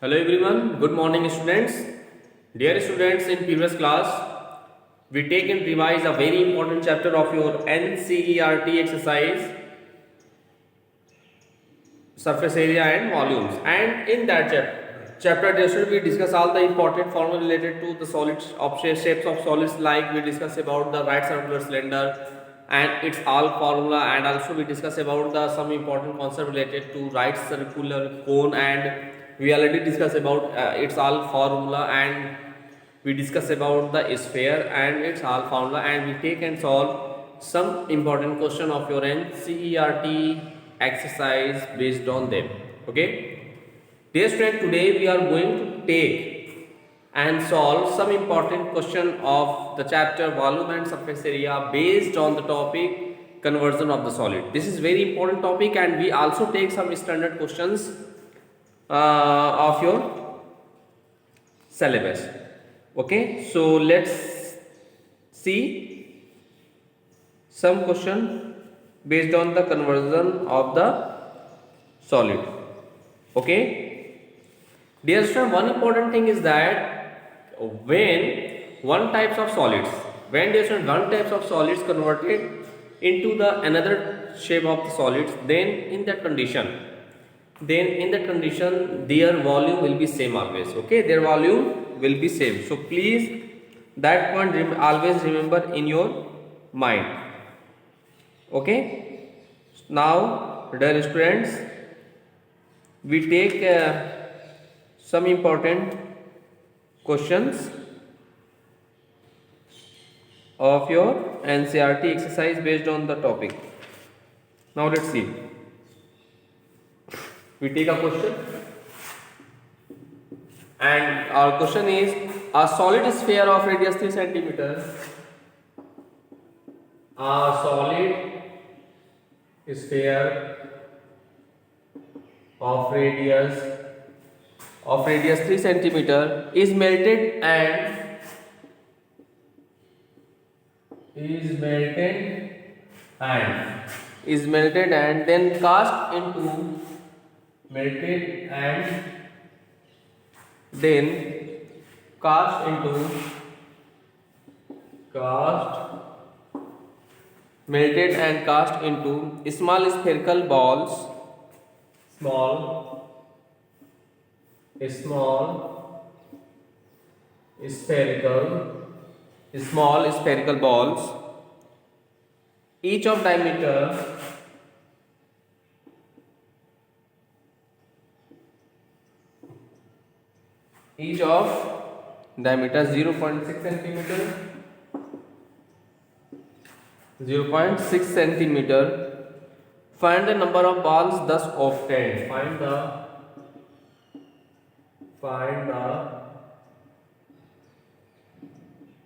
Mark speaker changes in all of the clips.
Speaker 1: Hello everyone, good morning students. Dear students, in previous class, we take and revise a very important chapter of your NCERT exercise, surface area and volumes. And in that chapter, there should we discuss all the important formula related to the solids, shapes of solids, like we discuss about the right circular cylinder and its all formula, and also we discuss about the some important concept related to right circular cone, and we already discussed about its all formula, and we discuss about the sphere and its all formula, and we take and solve some important question of your NCERT exercise based on them. Okay, dear student, today we are going to take and solve some important question of the chapter volume and surface area based on the topic conversion of the solid. This is very important topic, and we also take some standard questions of your syllabus. Okay, so let's see some question based on the conversion of the solid. Okay, dear student, one important thing is that when one types of solids converted into the another shape of the solids, then in that condition their volume will be same always. Okay, their volume will be same. So please that point always remember in your mind. Okay, now dear students, we take some important questions of your NCERT exercise based on the topic. Now let's see. We take a question, and our question is: a solid sphere of radius 3 centimeter. A solid sphere of radius 3 centimeter is melted and then cast into melted and then cast into small spherical balls, small spherical balls, each of diameter 0.6 centimeter. Find the number of balls thus obtained. Find the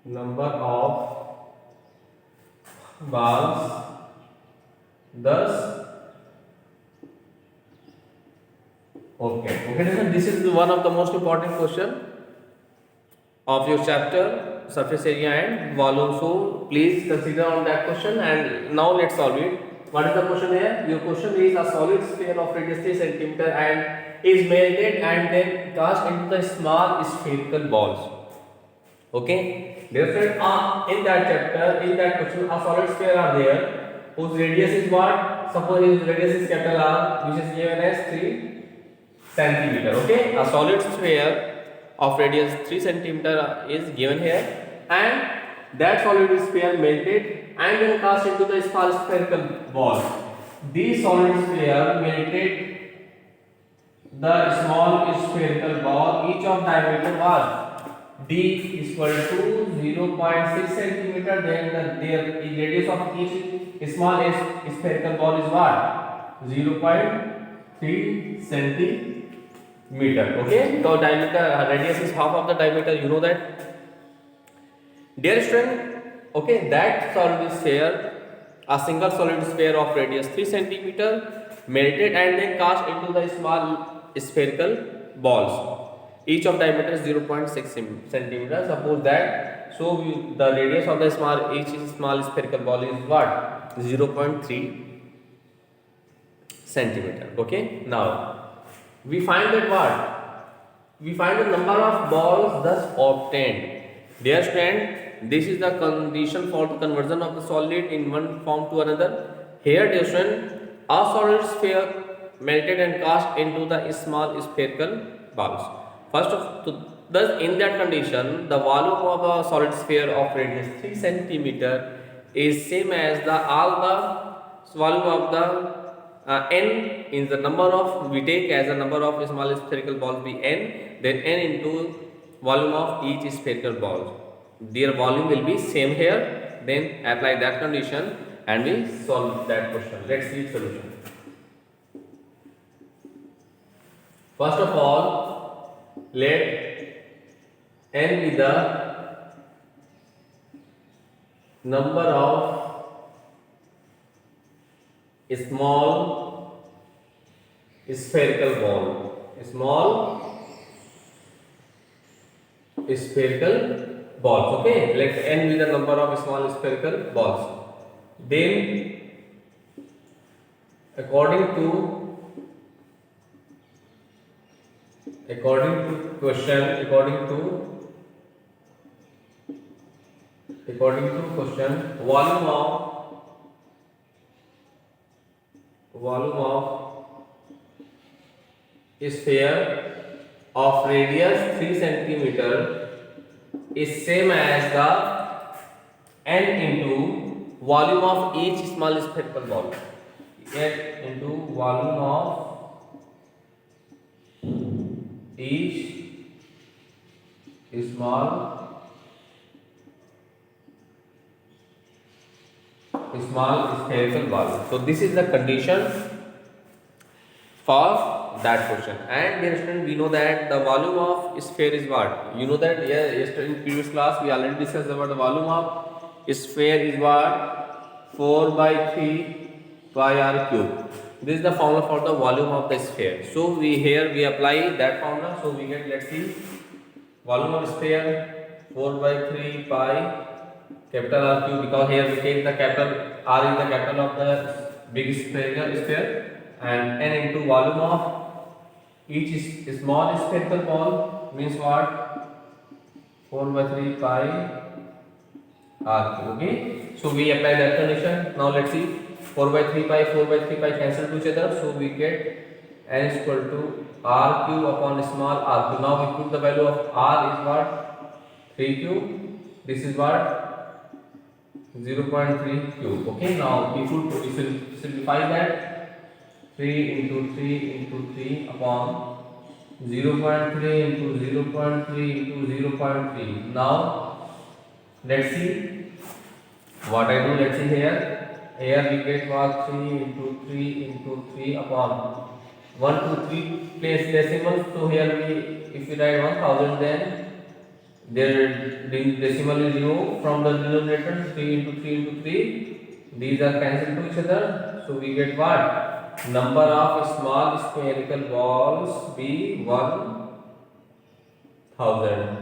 Speaker 1: number of balls thus okay. This is one of the most important question of your chapter surface area and volume. So please consider on that question, and now let's solve it. What is the question here? Your question is: a solid sphere of radius 3 centimeter and is melted and then cast into the small spherical balls. Okay, dear friend, in that question, a solid sphere are there whose radius is what? Suppose his radius is capital R, which is given as 3 centimeter. Okay, a solid sphere of radius 3 centimeter is given here, and that solid sphere melted and then cast into the small spherical ball. This solid sphere melted the small spherical ball, each of diameter was d is equal to 0.6 centimeter. Then the radius of each small spherical ball is what? 0.3 centimeter. Okay, so diameter radius is half of the diameter. You know that, dear student. Okay, that solid sphere, a single solid sphere of radius 3 centimeter, melted and then cast into the small spherical balls, each of diameter is 0.6 centimeter. Suppose that, so the radius of the each small spherical ball is what? 0.3 centimeter. Okay, now we find that what? we find the number of balls thus obtained. Dear student, this is the condition for the conversion of the solid in one form to another. Here, dear student, a solid sphere melted and cast into the small spherical balls. Thus in that condition, the volume of a solid sphere of radius 3 centimeter is same as the all the volume of the n in the number of, we take as a number of small spherical balls be n, then n into volume of each spherical ball. Their volume will be same here. Then apply that condition and we solve that question. Let's see solution. First of all, let n be the number of small spherical ball. Small spherical balls. Okay, let n be the number of small spherical balls. Then according to question, according to question, volume of sphere of radius 3 centimeter is same as the n into volume of each small spherical ball. N into volume of each small spherical ball. So this is the condition for that question. And dear student, we know that the volume of sphere is what? You know that yesterday in previous class we already discussed about the volume of sphere is what? 4 by 3 pi r cube. This is the formula for the volume of the sphere. So we apply that formula. So we get, let's see, volume of sphere 4 by 3 pi capital R cube, because here we take the capital R is the capital of the big sphere, and n into volume of each small spherical ball means what? 4 by 3 pi R cube. Okay, so we apply that condition. Now let's see, 4 by 3 pi cancel to each other, so we get n is equal to R cube upon small r cube. Now we put the value of R is what? 3 cube. This is what? 0.3 cube. Okay, now we simplify that. 3 into 3 into 3 upon 0.3 into 0.3 into 0.3. Now let's see what I do. Let's see here we get what? 3 into 3 into 3 upon 1 to 3 place decimals. So here if we write 1000, then their decimal is removed from the denominator. 3 into 3 into 3, these are cancelled to each other. So we get what? Number of small spherical balls be 1000.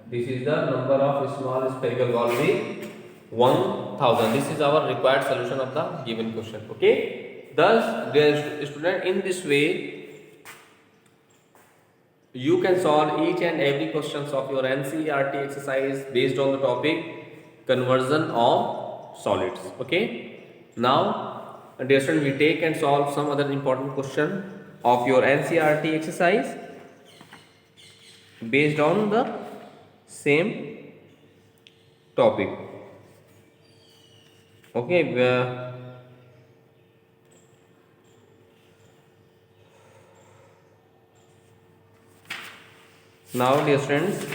Speaker 1: This is the number of small spherical balls be 1000. This is our required solution of the given question. Okay, thus dear student, in this way you can solve each and every questions of your NCERT exercise based on the topic conversion of solids. Okay, now dear student, we take and solve some other important question of your NCERT exercise based on the same topic. Okay, now dear students,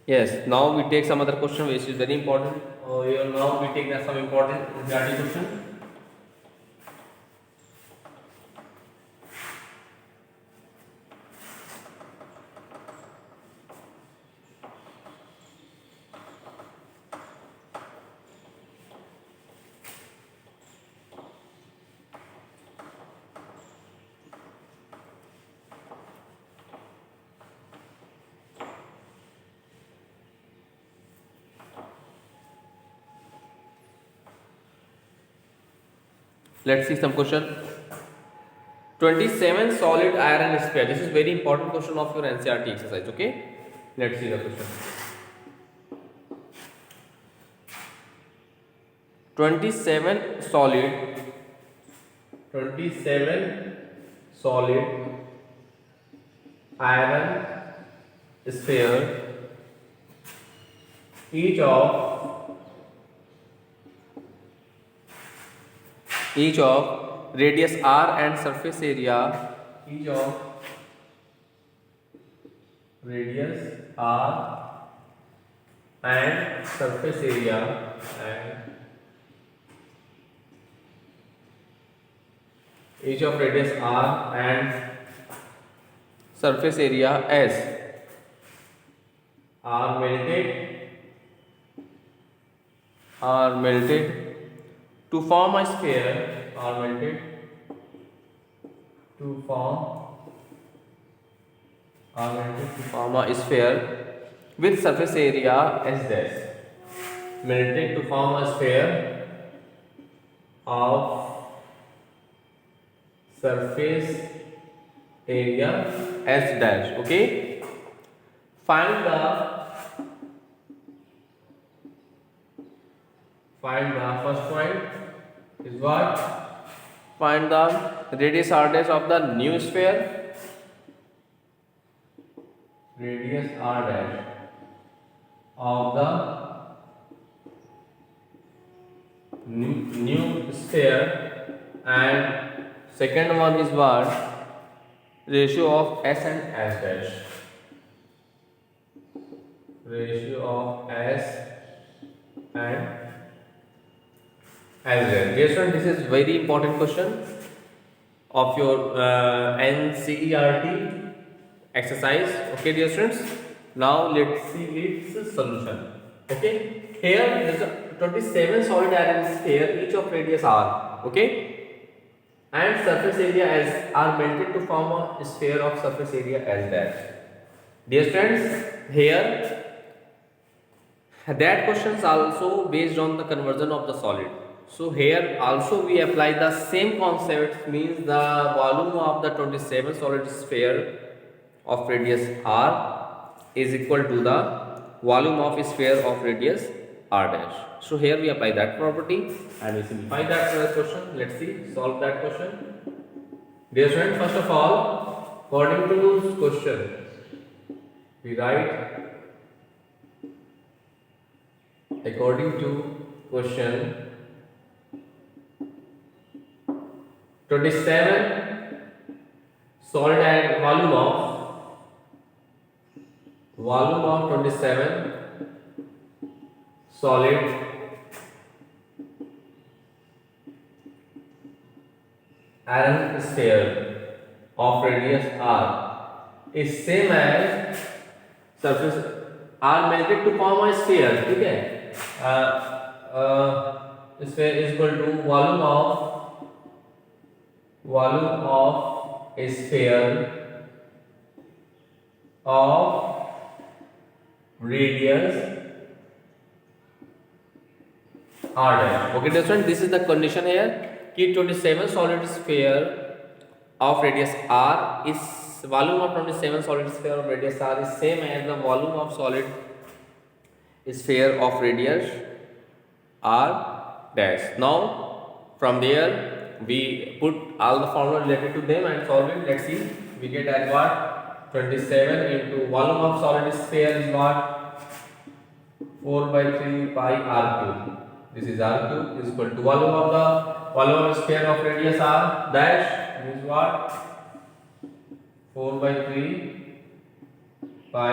Speaker 1: yes, now we take some other question which is very important. Now we take some important question. Let's see some question. 27 solid iron sphere. This is very important question of your NCERT exercise. Okay, let's see the question. 27 solid iron sphere, each of radius r and surface area, each of radius r and surface area each of radius r and surface area s are melted to form a sphere, with surface area s dash. Melted to form a sphere of surface area s dash. Okay, find the first point is what? Find the radius r dash of the new sphere. Radius r dash of the new sphere, and second one is what? Ratio of s and s dash. Ratio of s and s dash. Dear student, this is very important question of your NCERT exercise. Okay, dear students. Now let's see its solution. Okay, here there is a 27 solid iron sphere, each of radius r. Okay, and surface area s are melted to form a sphere of surface area s dash. Dear students, here that question is also based on the conversion of the solid. So here also we apply the same concept, means the volume of the 27 solid sphere of radius r is equal to the volume of a sphere of radius r dash. So here we apply that property and we simplify that question. Let's see, solve that question. Dear student, first of all, according to this question, we write according to question 27 solid and volume of 27 solid iron sphere of radius r is same as surface r melted to form a sphere. ठीक है, sphere is equal to volume of a sphere of radius r dash. Okay, dear student, this is the condition here कि 27 solid sphere of radius r is volume of 27 solid sphere of radius r is same as the volume of solid sphere of radius r dash. Now from there we put all the formula related to them and solve it. Let's see, we get as what? 27 into volume of solid sphere is what? 4/3 pi r cube. This is r cube is equal to volume of sphere of radius r dash is what? 4/3 pi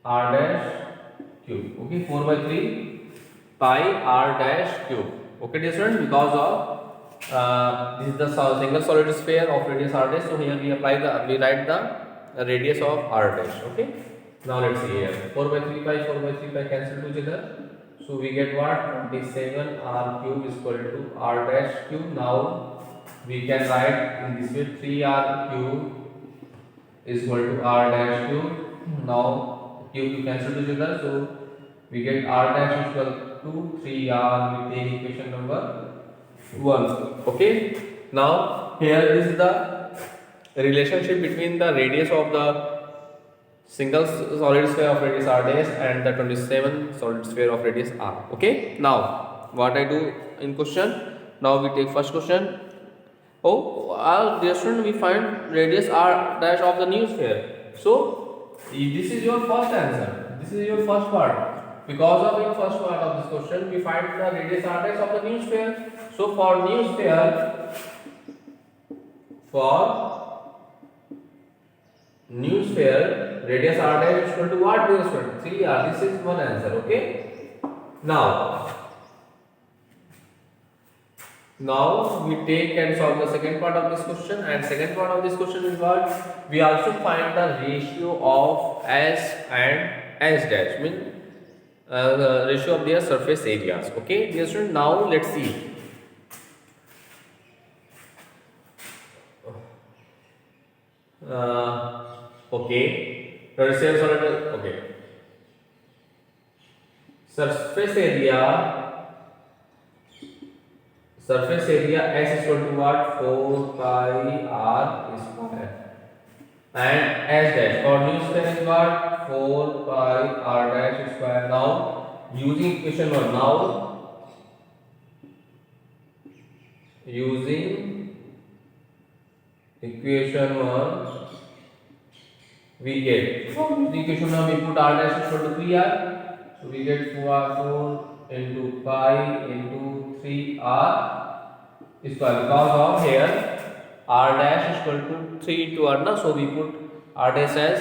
Speaker 1: r dash cube. Okay, 4/3 pi r dash cube. Okay, dear students, because of this is the single solid sphere of radius r dash, so here we write the radius of r dash. Okay, now let's see here, 4/3 pi cancel to each other, so we get what? 27 r cube is equal to r dash cube. Now we can write in this way, 3r cube is equal to r dash cube. Now cube to cancel to each other, so we get r dash is equal to 3r. We take equation number 1. Okay. Now here this is the relationship between the radius of the single solid sphere of radius r dash and the 27 solid sphere of radius r. Okay. Now what I do in question, now we take first question. Oh, dear student, we find radius r dash of the new sphere. So this is your first answer. This is your first part. Because of your first part of this question, we find the radius r dash of the new sphere. So for new sphere, radius r dash is equal to what, dear student? 3r. This is one answer. Okay. Now we take and solve the second part of this question, and second part of this question is what? We also find the ratio of S and S dash, mean the ratio of their surface areas. Okay, dear student, now let's see. Okay, okay. Surface area S is equal to what? 4 pi r square, and S dash for new sphere is what? 4 pi r dash square. Now using equation 1, we get, from the equation 1 we put r dash is equal to 3r, so we get 4 into pi into 3r square, because of here r dash is equal to 3 into r, na, so we put r dash as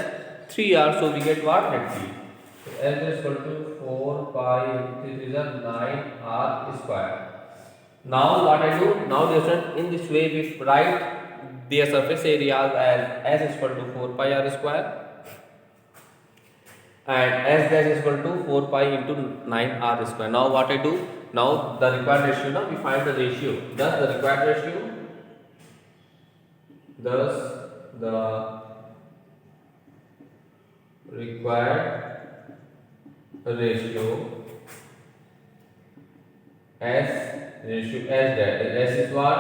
Speaker 1: 3r, so we get what? Let's see. So S is equal to 4 pi into 3 is 9r square. Now what I do? Now in this way we write their surface areas as S is equal to 4 pi r square and S dash is equal to 4 pi into 9r square. Now what I do? Now the required ratio, now we find the ratio. Thus the required ratio S dash, S is what?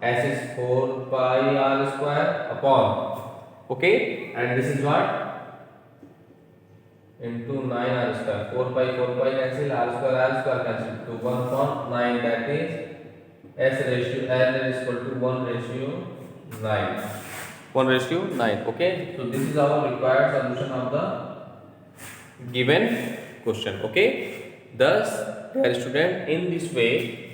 Speaker 1: S is 4 pi r square upon, okay, and this is what? Into 9r square. 4 pi cancel, r square cancel, to 1 upon 9, that is S ratio L is equal to 1:9. Okay, so this is our required solution of the given question. Okay, thus dear student, in this way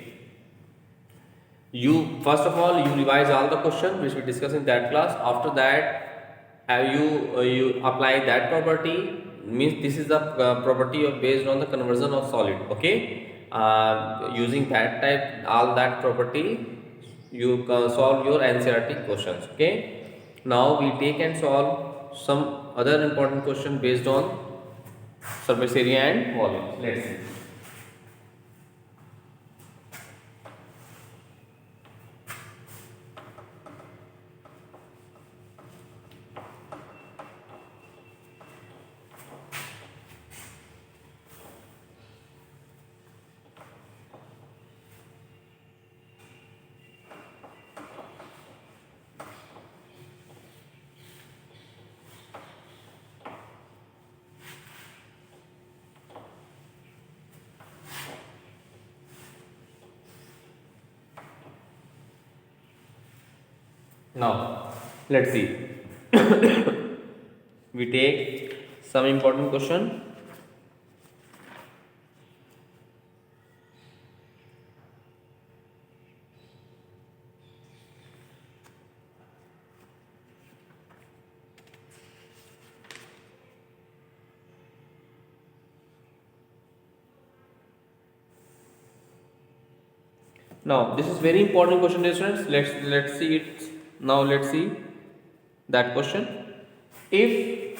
Speaker 1: you first of all you revise all the questions which we discussed in that class. After that you apply that property, means this is the property of based on the conversion of solid. Okay, using that type, all that property, you solve your NCERT questions. Okay, now we take and solve some other important question based on surface area and volume. Let's see. Now let's see. We take some important question. Now this is very important question, dear students. Let's see it. Now let's see that question. If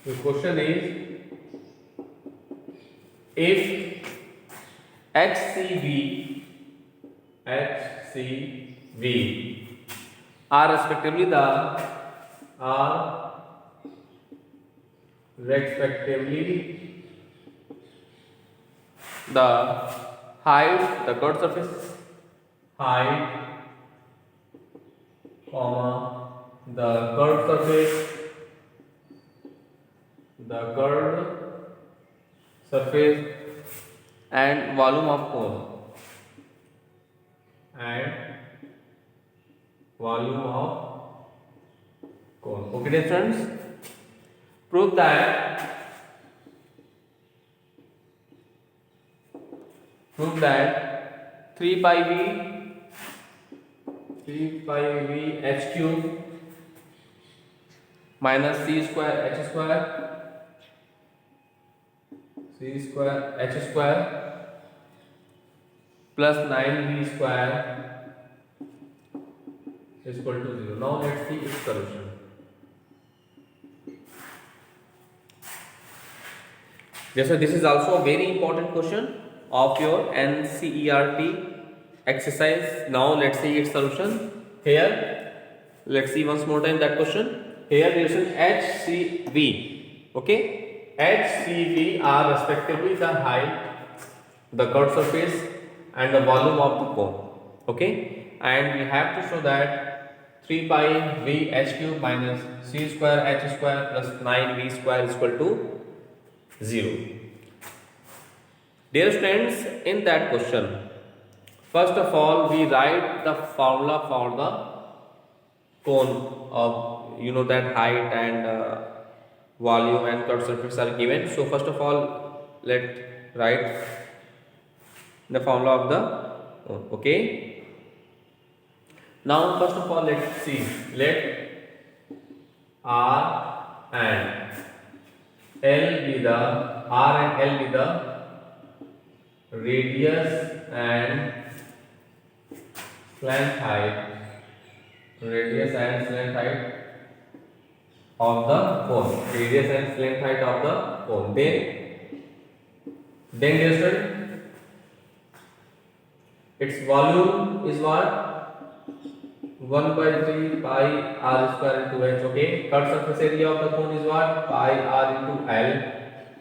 Speaker 1: the question is, if HCV are respectively the respectively the height, the curved surface height, comma, the curved surface, the curved surface and volume of cone, and volume of cone. Okay, dear friends, prove that 3 pi v h cube minus c square h square plus 9v square is equal to 0. Now let's see its solution. Yes, so this is also a very important question of your NCERT exercise. Now let's see its solution. Here, let's see once more time that question. Here there is an HCV. Okay, HCV are respectively the height, the curved surface, and the volume of the cone. Okay, and we have to show that 3 pi v h cube minus c square h square plus 9v square is equal to 0. Dear students, in that question, first of all we write the formula for the cone of, you know, that height and volume and curved surface are given. So first of all let write the formula of the cone. Okay, now first of all let's see, let R and L be the radius and slant height of the cone, then dear student, its volume is what? 1 by 3 pi r square into h. Okay, curved surface area of the cone is what? Pi r into L.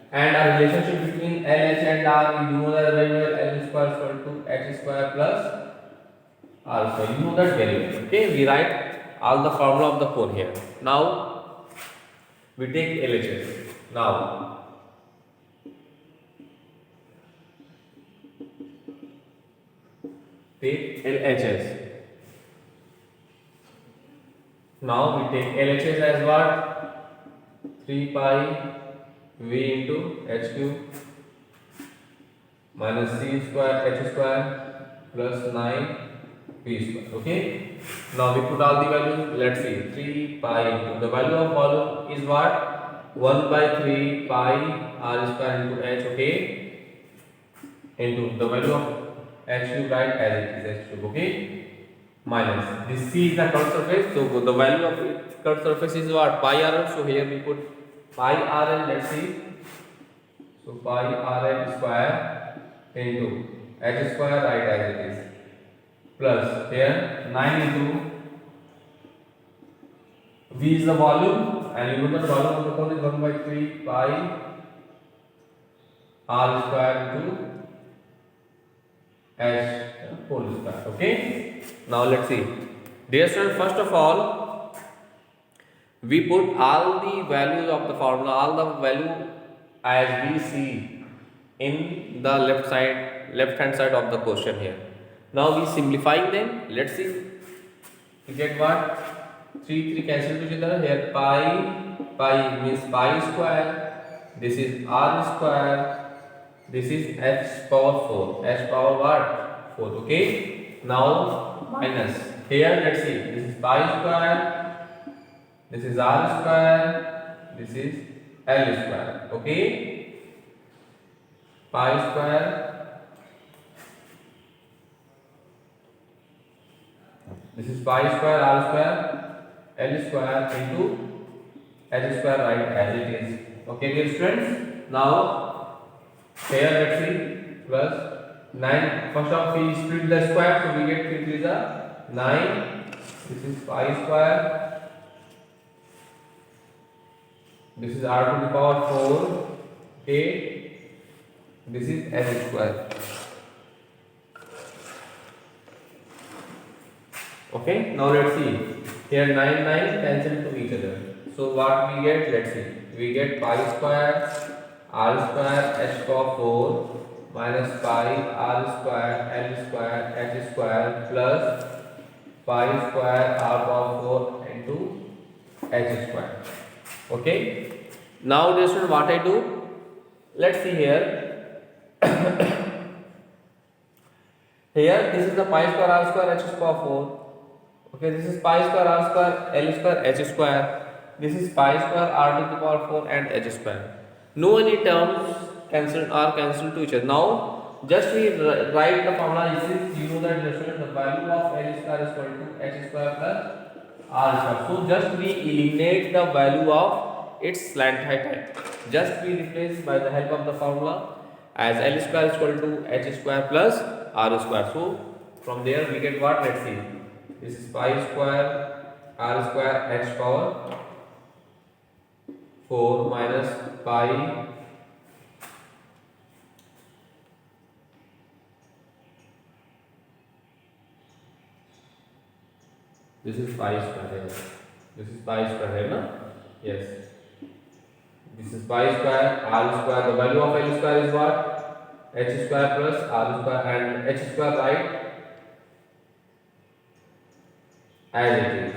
Speaker 1: And our relationship between L, H and R, you know that very well. L square is equal to H square plus R square. You know that very well. Okay, we write all the formula of the cone here. Now we take LHS. Now take LHS. Now we take LHS as what? 3 pi v into h cube minus c square h square plus 9 p square. Okay, now we put all the values. Let's see, 3 pi into the value of volume is what? 1 by 3 pi r square into h. Okay, into the value of h cube, right, as it is h cube. Okay, minus this c is the curved surface, so the value of its curved surface is what? Pi r. So here we put pi rn, let's see. So pi rn square into h square, right, as it is, plus here 9 into v is the volume, and you know the volume of the cone is 1 by 3 pi r square into h whole square. Okay, now let's see, dear students, first of all we put all the values of the formula, all the value as we see in the left hand side of the question here. Now we simplifying them. Let's see, we get what? 3 cancel to each other. Here pi means pi square, this is r square, this is h power 4, h power what? 4. Okay, now minus here, let's see, this is pi square, this is r square, this is l square. Okay, pi square, this is pi square r square l square into h square, right, as it is. Okay, dear students, now here let's see, plus 9. First of we split the square, so we get 3 3 is 9. This is pi square, This is r to the power 4. Okay. This is h square. Okay. Now let's see. Here 9 cancel to each other. So what we get? Let's see. We get pi square r square h power 4 minus pi r square l square h square plus pi square r power 4 into h square. Okay. Now this is what I do. Let's see here. Here this is the pi square r square h power 4. Okay, this is pi square r square l square h square. This is pi square r to the power 4 and h square. No any terms cancelled are cancelled to each other. Now just we write the formula. This is you know that the value of l square is equal to h square plus r square. So just we eliminate the value of its slant height. Just we replace by the help of the formula as l square is equal to h square plus r square. So from there we get what? Let's see. This is pi square r square h power 4 minus pi this is pi square here. This is pi square here, no? Yes. This is pi square r square. The value of l square is what? H square plus r square, and h square right as it is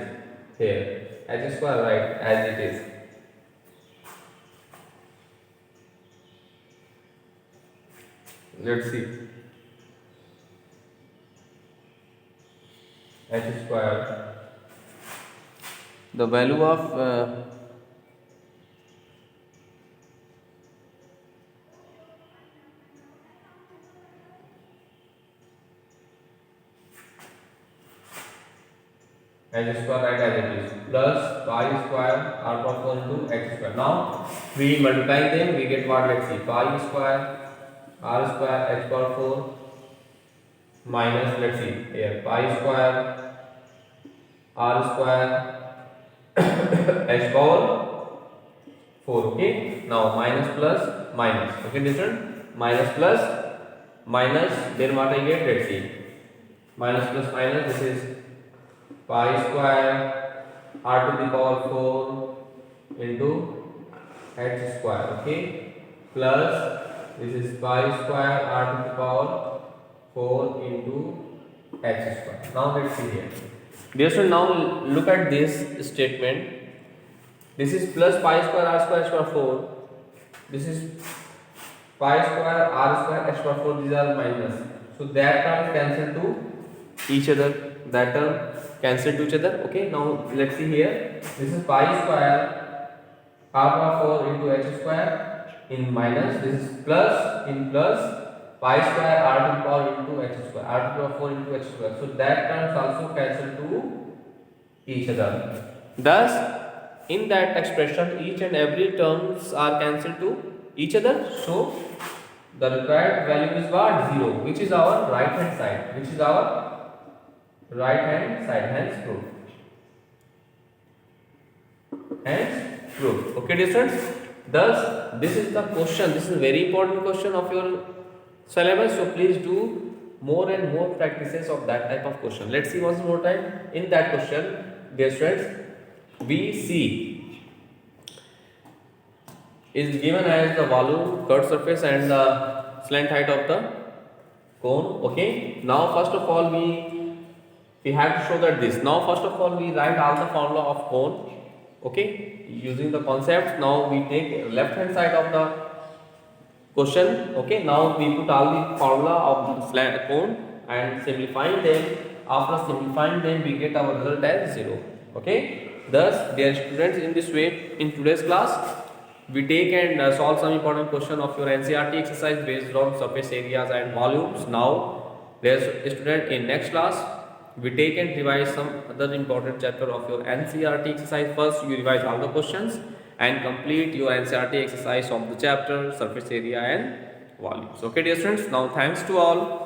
Speaker 1: here. H square right as it is. Let's see. H square. The value of h square right as it is plus pi square r power 4 into h square. Now we multiply them, we get what? Let's see. Pi square r square h power 4 minus, let's see here, pi square r square h power 4. Okay. Now minus plus minus. Okay, different. Minus plus minus. Then what I get? Let's see. Minus plus minus. This is pi square r to the power 4 into h square. Okay. Plus this is pi square r to the power 4 into h square. Now let's see here. Dear student, now look at this statement. This is plus pi square r square h power 4. This is pi square r square h power 4. These are minus. So that term cancel to each other. That term cancel to each other. Okay. Now let's see here. This is pi square r power 4 into h square in minus. This is plus in plus pi square r to the power into h square, r to the power 4 into h square. So that terms also cancel to each other. Thus, in that expression, each and every terms are cancelled to each other. So the required value is what? 0, which is our right hand side. Which is our right hand side. Hence proof. Hence proof. Okay, dear students. Thus, this is the question. This is a very important question of your syllabus. So please do more and more practices of that type of question. Let's see once more time. In that question, dear students, VC is given as the volume, curved surface, and the slant height of the cone. Okay. Now, first of all, we have to show that this. Now, first of all, we write all the formula of cone. Okay. Using the concept, now we take left hand side of the question. Okay. Now we put all the formula of the slant cone and simplifying them. After simplifying them, we get our result as 0. Okay. Thus, dear students, in this way, in today's class, we take and solve some important question of your NCERT exercise based on surface areas and volumes. Now, dear student, in next class, we take and revise some other important chapter of your NCERT exercise. First, you revise all the questions and complete your NCERT exercise of the chapter surface area and volumes. Okay, dear students. Now, thanks to all.